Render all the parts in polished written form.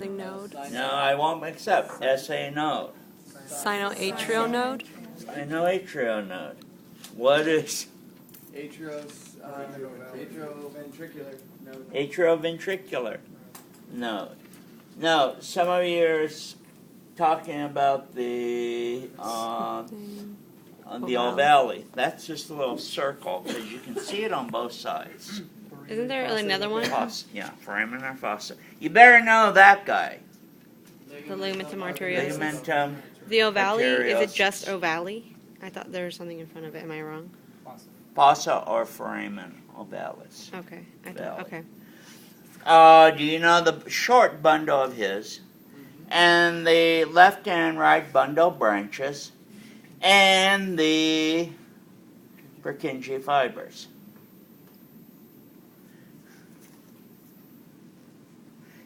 something node. No, I won't accept SA node. Sinoatrial node. Sinoatrial node. What is atrioventricular node. atrioventricular node? No, some of you are talking about the on the ovale. That's just a little circle because you can see it on both sides. Isn't there another one? Foramen or fossa. You better know that guy. The ligamentum arteriosus. Ligamentum. The ovale, is arteriosus. it just ovale? I thought there was something in front of it. Am I wrong? Fossa or foramen ovalis. Okay. Valley. Okay. Do you know the short bundle of his? And the left and right bundle branches. And the Purkinje fibers.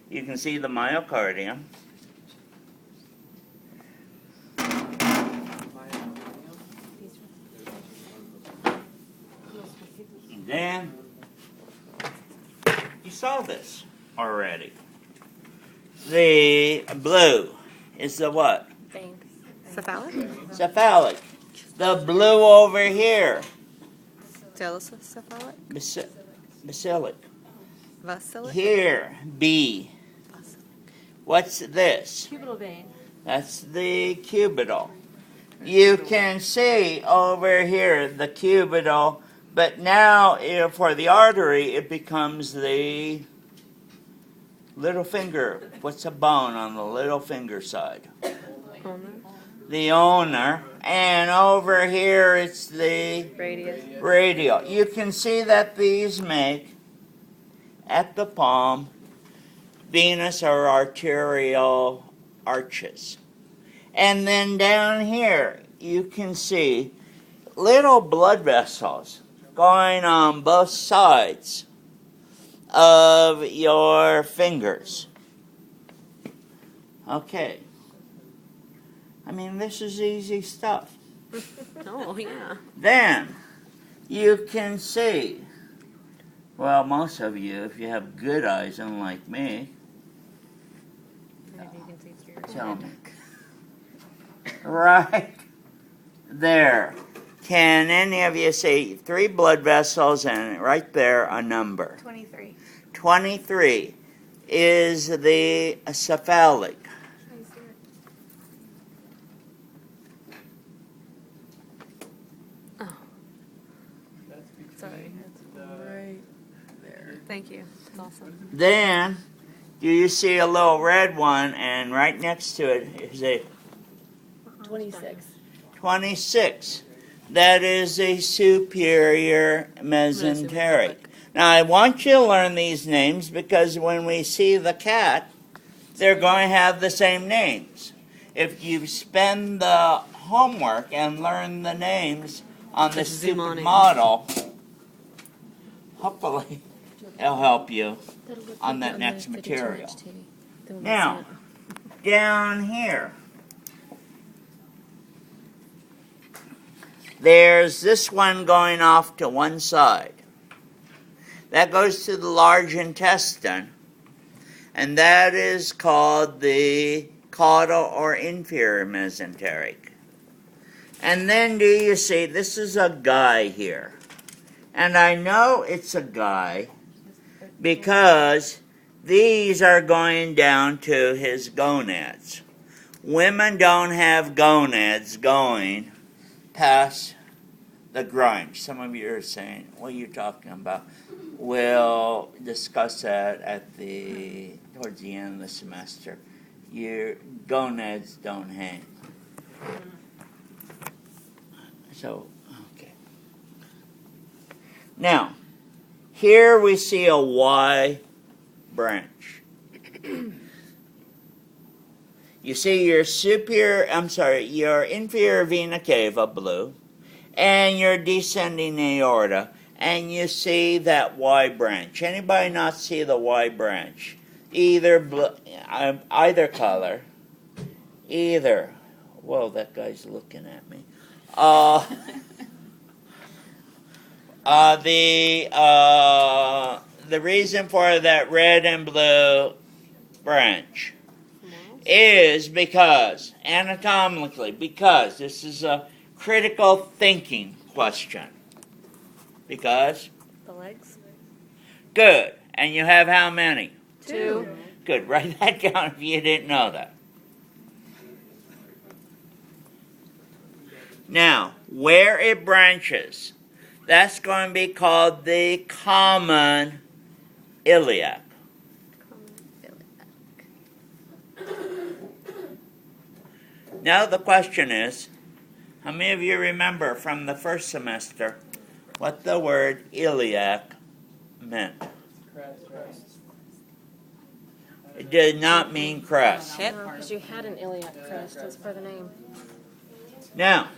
You can see the myocardium. And then, you saw this already. The blue is the what? Cephalic? Cephalic. The blue over here. Cephalic? Basilic. Vasilic? Here, B. What's this? Cubital vein. That's the cubital. You can see over here the cubital, but now for the artery it becomes the little finger. What's a bone on the little finger side? The ulnar. And over here it's the radial. You can see that these make, at the palm, venous or arterial arches. And then down here you can see little blood vessels going on both sides of your fingers. Okay. I mean, this is easy stuff. Oh, yeah. Then you can see, well, most of you, if you have good eyes, unlike me, tell me. Right there. Can any of you see 3 blood vessels and right there a number? 23. 23 is the cephalic. Oh. Sorry. That's right there. Thank you. That's awesome. Then, do you see a little red one, and right next to it is a 26. 26. That is a superior mesenteric. Now, I want you to learn these names because when we see the cat, they're going to have the same names. If you spend the homework and learn the names on the stupid model, hopefully it'll help you on that next material. Now, down here, there's this one going off to one side. That goes to the large intestine, and that is called the caudal or inferior mesenteric. And then do you see, this is a guy here. And I know it's a guy because these are going down to his gonads. Women don't have gonads going past the groin. Some of you are saying, what are you talking about? We'll discuss that towards the end of the semester. Your gonads don't hang. So, okay. Now, here we see a Y branch. You see your inferior vena cava, blue, and your descending aorta, and you see that Y branch. Anybody not see the Y branch? Either color. Either. Whoa, that guy's looking at me. The reason for that red and blue branch is because, anatomically, because this is a critical thinking question. Because? The legs? Good. And you have how many? 2. Good. Write that down if you didn't know that. Now, where it branches, that's going to be called the common iliac. Now the question is, how many of you remember from the first semester what the word iliac meant? Crest. It did not mean crest. Hip? Because you had an iliac crest, that's for the name. Now,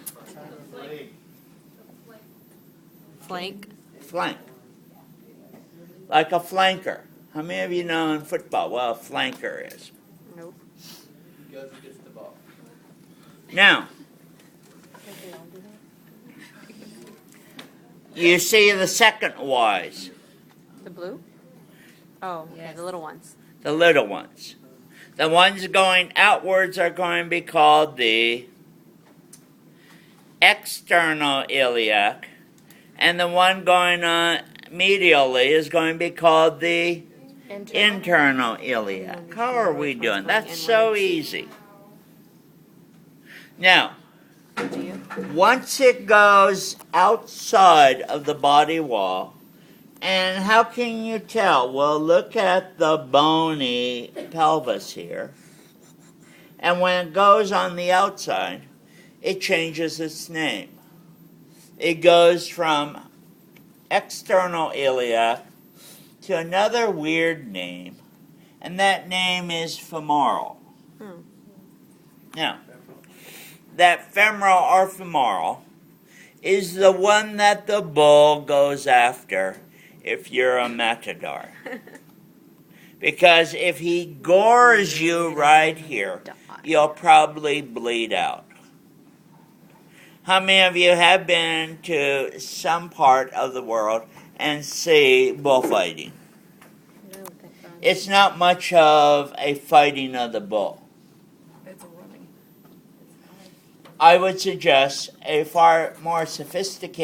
Flank? flank. Like a flanker. How many of you know in football what a flanker is? Nope. He goes and gets the ball. Now, you see the second Y's, The blue? Oh, okay, the little ones. the little ones. The ones going outwards are going to be called the external iliac, and the one going medially is going to be called the internal iliac. How are we doing? That's so easy. Now, Do you? once it goes outside of the body wall, and how can you tell? Well, look at the bony pelvis here. And when it goes on the outside, it changes its name. It goes from external iliac to another weird name, and that name is femoral. Now, that femoral or femoral is the one that the bull goes after if you're a matador. Because if he gores you right here, you'll probably bleed out. How many of you have been to some part of the world and see bullfighting? No, thank God. It's not much of a fighting of the bull. It's a running. I would suggest a far more sophisticated